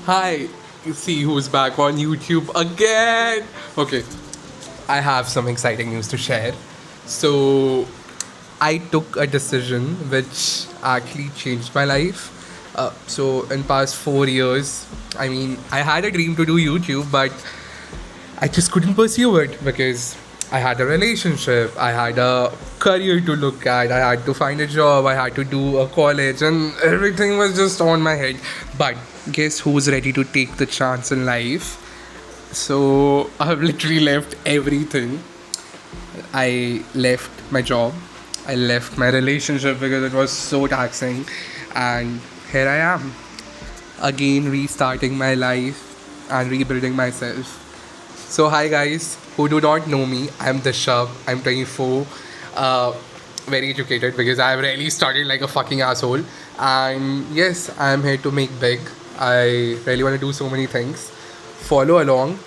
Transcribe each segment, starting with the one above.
Hi, see who's back on YouTube again. Okay, I have some exciting news to share. So, I took a decision which actually changed my life. In past 4 years, I had a dream to do YouTube, but I just couldn't pursue it because I had a relationship, I had a career to look at, I had to find a job, I had to do a college, and everything was just on my head. But guess who's ready to take the chance in life? So I've literally left everything. I left my job, I left my relationship because it was so taxing, and here I am again restarting my life and rebuilding myself. So hi guys, who do not know me, I'm Dishav, I'm 24, uh, very educated because I've really started like a fucking asshole. And yes, I'm here to make big. I really want to do so many things. Follow along.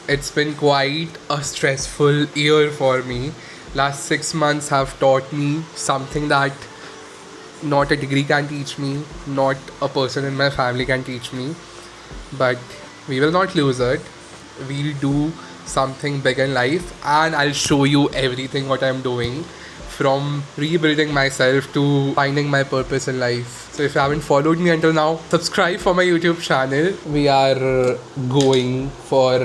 It's been quite a stressful year for me. Last 6 months have taught me something that not a degree can teach me, not a person in my family can teach me, but we will not lose it. We'll do something big in life, and I'll show you everything what I'm doing from rebuilding myself to finding my purpose in life. So if you haven't followed me until now, subscribe for my YouTube channel. We are going for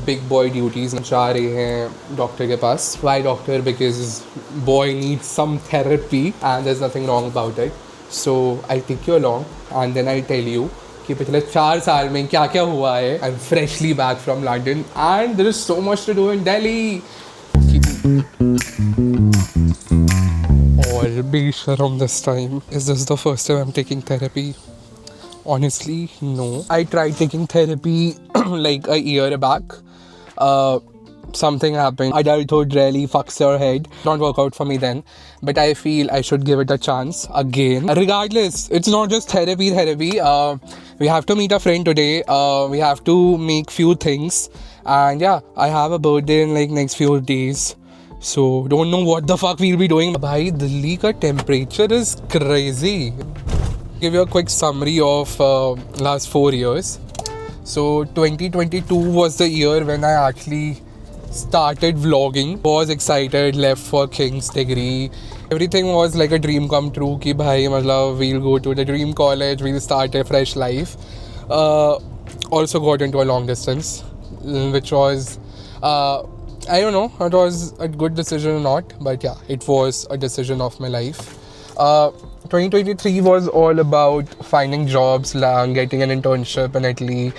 big boy duties. जा रहे हैं doctor के पास. Why doctor? Because boy needs some therapy and there's nothing wrong about it. So I'll take you along and then I'll tell you कि पिछले 4 साल में क्या क्या हुआ है. I'm freshly back from London and there is so much to do in Delhi. Or be sharam this time. Is this the first time I'm taking therapy? Honestly, no. I tried taking therapy like a year back. Uh, Something happened. Adulthood really fucks your head. Don't work out for me then. But I feel I should give it a chance again. Regardless, it's not just therapy. We have to meet a friend today. We have to make few things. And yeah, I have a birthday in like next few days. So don't know what the fuck we'll be doing. Bhai, Delhi ka temperature is crazy. Give you a quick summary of last 4 years. So 2022 was the year when I actually started vlogging. Was excited, left for King's degree. Everything was like a dream come true कि भाई मतलब we'll go to the dream college, we'll start a fresh life. Also got into a long distance, which was I don't know, it was a good decision or not, but yeah, it was a decision of my life. 2023 was all about finding jobs, getting an internship in Italy,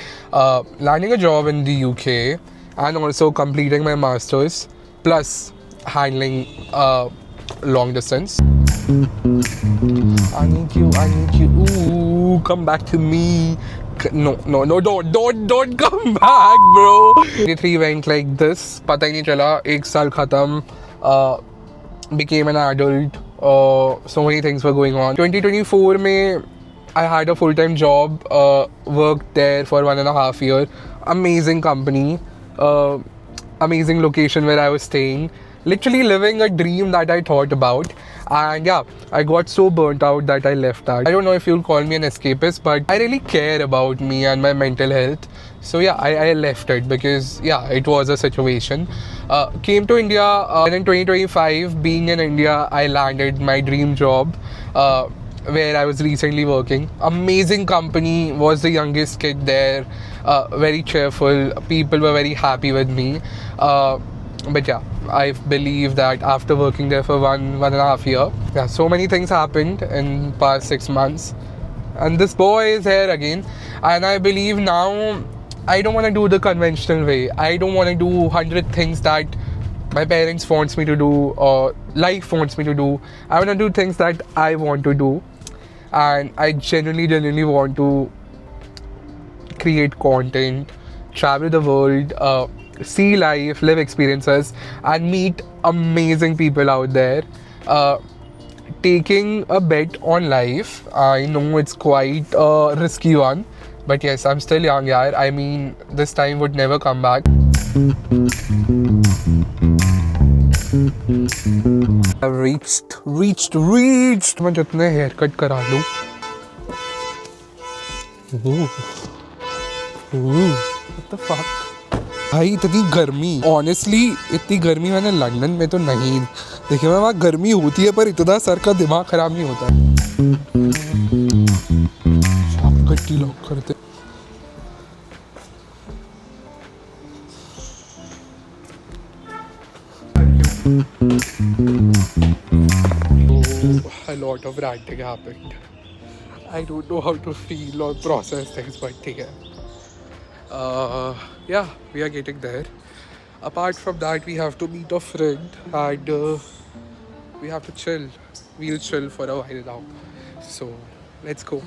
landing a job in the UK, and also completing my masters, plus handling long distance. I need you. Ooh, come back to me. No, don't come back, bro. 23 went like this. पता ही नहीं चला. एक साल खत्म. Became an adult. So many things were going on. 2024 में I had a full-time job. Worked there for 1.5 years. Amazing company. Amazing location where I was staying. Literally living a dream that I thought about. And yeah, I got so burnt out that I left that. I don't know if you'll call me an escapist, but I really care about me and my mental health. So yeah, I left it because yeah, it was a situation. Came to India and in 2025, being in India, I landed my dream job where I was recently working. Amazing company, was the youngest kid there, very cheerful, people were very happy with me. But yeah, I believe that after working there for 1.5 years, yeah, so many things happened in past 6 months. And this boy is here again. And I believe now I don't want to do the conventional way. I don't want to do 100 things that my parents wants me to do or life wants me to do. I want to do things that I want to do. And I genuinely want to create content, travel the world, see life, live experiences, and meet amazing people out there. Taking a bet on life, I know it's quite a risky one, but yes, I'm still young, yaar. I mean, this time would never come back. I've reached. मैं जितने haircut करा लूँ. What the fuck? भाई इतनी गर्मी, honestly इतनी गर्मी मैंने लंदन में तो नहीं देखी। मैं वहाँ गर्मी होती है पर इतना सर का दिमाग खराब नहीं होता है। गट्टी लॉक करते। A lot of ranting happened. I don't know how to feel or process things, but ठीक है. Yeah, we are getting there. Apart from that, we have to meet a friend and we have to chill. We'll chill for a while now. So, let's go.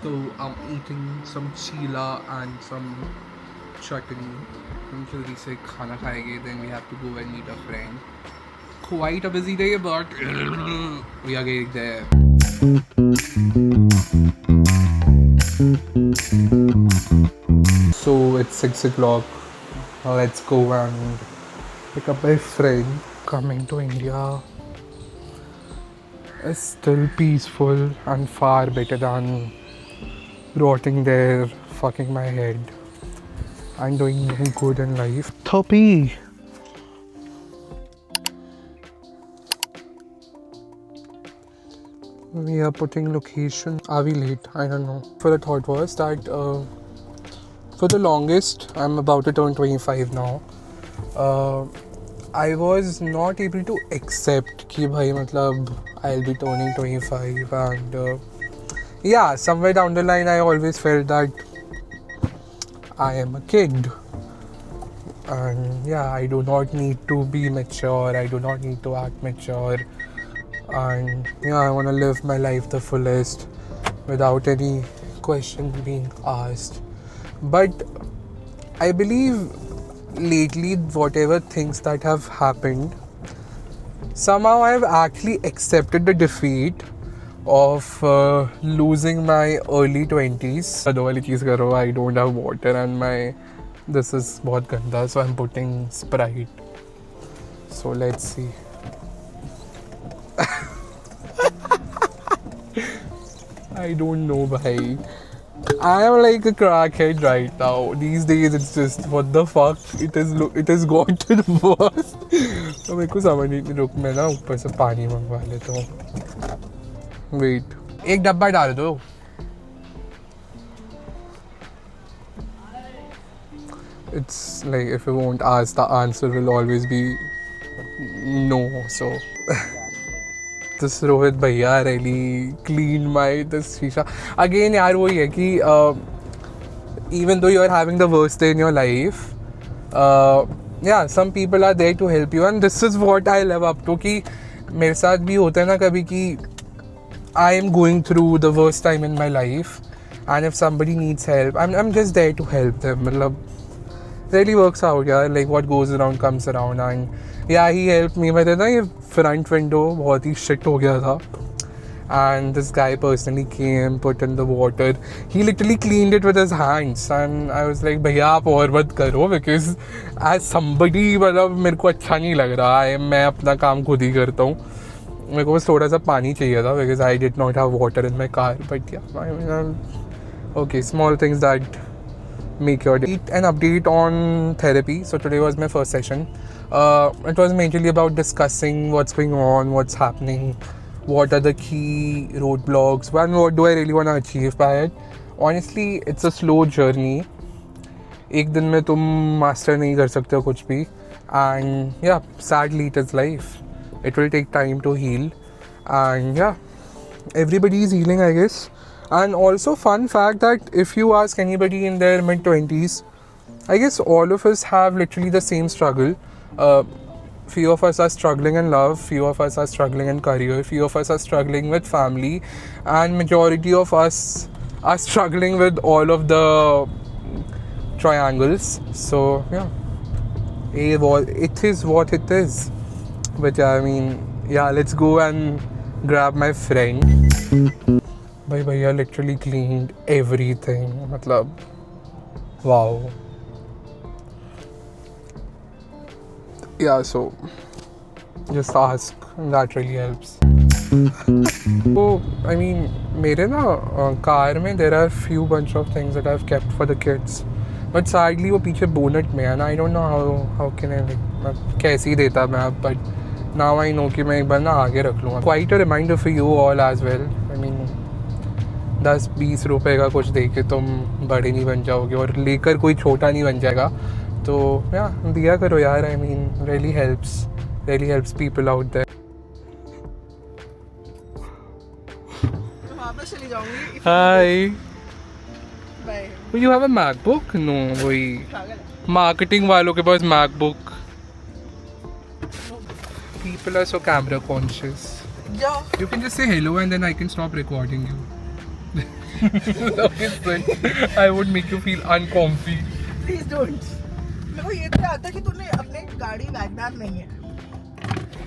So, I'm eating some chila and some chutney. हम जल्दी से खाना खाएंगे, then we have to go and meet a friend. Quite a busy day, but we are getting there. So it's 6 o'clock. Let's go and pick up my friend. Coming to India is still peaceful and far better than rotting there, fucking my head. I'm doing good in life. Thoppy! We are putting location. Are we late? I don't know. For the thought was that for the longest, I'm about to turn 25 now. I was not able to accept कि भाई मतलब I'll be turning 25 and yeah, somewhere down the line I always felt that I am a kid. And yeah, I do not need to be mature. I do not need to act mature. And yeah, I want to live my life the fullest without any question being asked. But I believe lately, whatever things that have happened, somehow I've actually accepted the defeat of losing my early 20s. I don't have water and my this is बहुत गंदा, so I'm putting Sprite. So let's see. I don't know, bhai. I am like a crackhead right now. These days it's just what the fuck. It has gone to the worst. तो मेरे को समझ नहीं, रुक मैं ना ऊपर से पानी मंगवा लेता हूँ. Wait. एक डब्बा डाल दो. It's like if you won't ask, the answer will always be no. So this Rohit bhaiya really cleaned my this shisha. Again, यार वही है कि even though you are having the worst day in your life, yeah, some people are there to help you, and this is what I live up to. कि मेरे साथ भी होता है ना कभी कि I am going through the worst time in my life, and if somebody needs help, I'm just there to help them. मतलब really works out, yeah. Like what goes around comes around, and yeah, he helped me. मेरे ना ये front window बहुत ही shit हो गया था, and this guy personally came, put in the water. He literally cleaned it with his hands, and I was like, भैया आप और मत करो, because as somebody मतलब मेरे को अच्छा नहीं लग रहा है. मैं अपना काम खुद ही करता हूँ. मेरे को बस थोड़ा सा पानी चाहिए था, because I did not have water in my car. But yeah, I mean, okay, small things that make your day. An update on therapy. So today was my first session. It was mainly about discussing what's going on, what's happening, what are the key roadblocks, and what do I really want to achieve by it. Honestly, it's a slow journey. एक दिन में तुम master नहीं कर सकते हो कुछ भी. And yeah, sadly it is life. It will take time to heal. And yeah, everybody is healing, I guess. And also fun fact that if you ask anybody in their mid-20s, I guess all of us have literally the same struggle. Few of us are struggling in love, few of us are struggling in career, few of us are struggling with family, and majority of us are struggling with all of the triangles. So yeah, it is what it is. But yeah, I mean, yeah, let's go and grab my friend. भाई भैया literally cleaned everything. मतलब wow. Yeah, so just ask. That really helps. तो I mean मेरे ना car में there are few bunch of things that I have kept for the kids, but sadly वो पीछे bonnet में है ना. I don't know how can I like कैसे ही देता मैं अब, बट नाउ आई नो कि मैं एक बार ना आगे रख लूँगा. Quite a reminder for you all as well. I mean 10-20 रुपए का कुछ दे के तुम बड़े नहीं बन जाओगे और लेकर कोई छोटा नहीं बन जाएगा. तो या दिया करो यार. I mean really helps people out there. वापस चली जाऊंगी. Hi, bye. You have a MacBook? No, वही पागल है. मार्केटिंग वालों के पास MacBook. People are so camera conscious. जा. You can just say hello and then I can stop recording you. I would make you feel uncomfy. Please don't. मेरे को ये तो आता कि तूने अपने गाड़ी वैगनार नहीं है,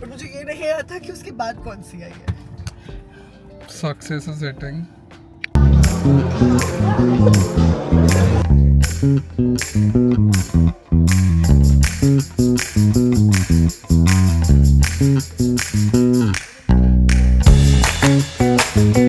और मुझे ये नहीं आता कि उसके बाद कौन सी आई है. Success is hitting.